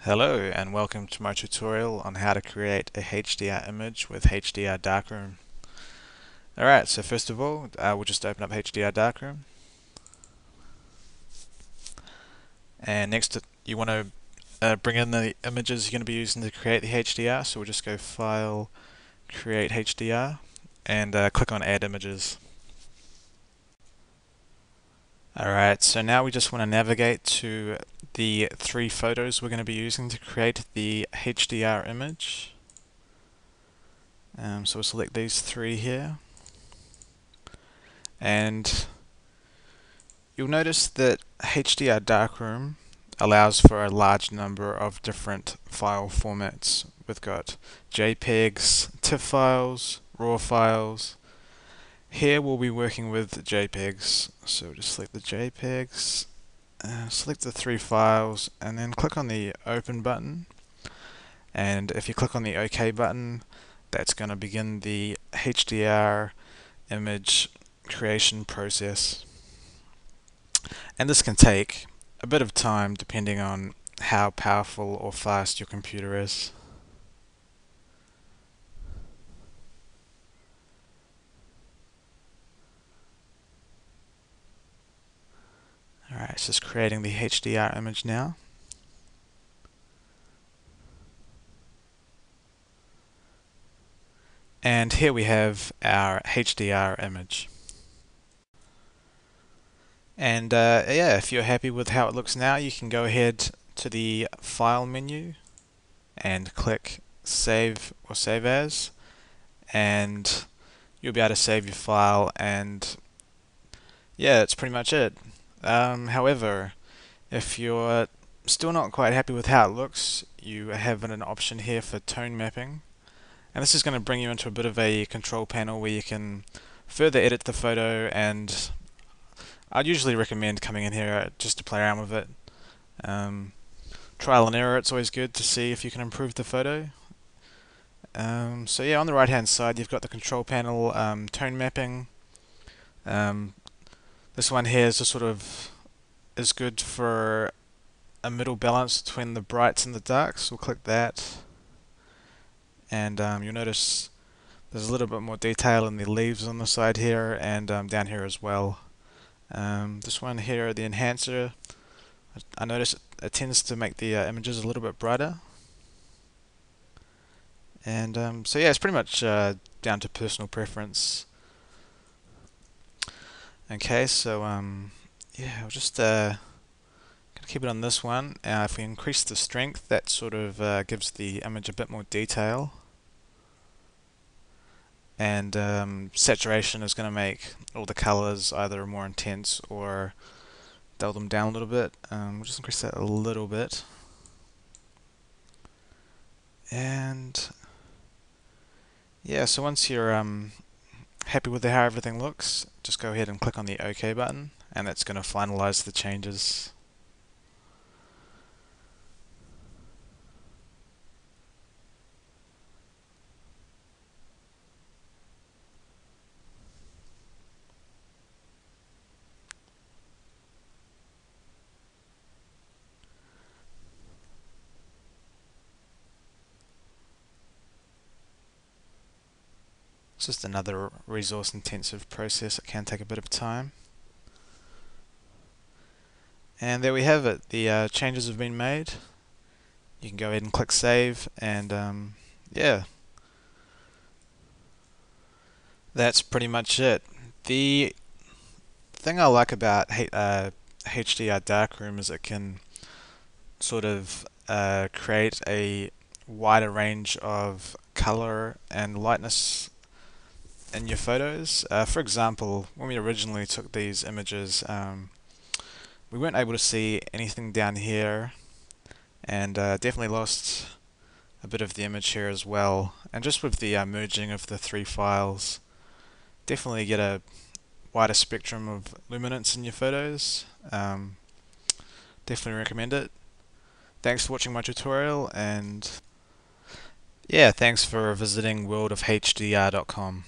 Hello and welcome to my tutorial on how to create a HDR image with HDR Darkroom. Alright, so first of all, we'll just open up HDR Darkroom. And next you want to bring in the images you're going to be using to create the HDR, so we'll just go File, Create HDR, and click on Add Images. Alright, so now we just want to navigate to the three photos we're going to be using to create the HDR image. So we'll select these three here, and you'll notice that HDR Darkroom allows for a large number of different file formats. We've got JPEGs, TIFF files, RAW files. Here we'll be working with JPEGs, so just select the JPEGs, select the three files, and then click on the Open button. And if you click on the OK button, that's going to begin the HDR image creation process. And this can take a bit of time depending on how powerful or fast your computer is. Alright, it's just creating the HDR image now. And here we have our HDR image. And yeah, if you're happy with how it looks now, you can go ahead to the File menu and click Save or Save As, and you'll be able to save your file, and yeah, that's pretty much it. However, if you're still not quite happy with how it looks, you have an option here for tone mapping, and this is going to bring you into a bit of a control panel where you can further edit the photo, and I'd usually recommend coming in here just to play around with it. Trial and error, it's always good to see if you can improve the photo. So yeah, on the right hand side you've got the control panel, tone mapping. This one here is is good for a middle balance between the brights and the darks. We'll click that, and you'll notice there's a little bit more detail in the leaves on the side here, and down here as well. This one here, the enhancer, I notice it tends to make the images a little bit brighter. And so yeah, it's pretty much down to personal preference. Okay, so yeah, we'll just gonna keep it on this one. If we increase the strength, that gives the image a bit more detail. And saturation is going to make all the colors either more intense or dull them down a little bit. We'll just increase that a little bit. And yeah, so once you're happy with how everything looks, just go ahead and click on the OK button, and that's going to finalize the changes. It's just another resource intensive process. It can take a bit of time. And there we have it. The changes have been made. You can go ahead and click save, and yeah, that's pretty much it. The thing I like about HDR Darkroom is it can create a wider range of color and lightness in your photos. For example, when we originally took these images, we weren't able to see anything down here, and definitely lost a bit of the image here as well. And just with the merging of the three files, definitely get a wider spectrum of luminance in your photos. Definitely recommend it. Thanks for watching my tutorial, and yeah, thanks for visiting worldofhdr.com.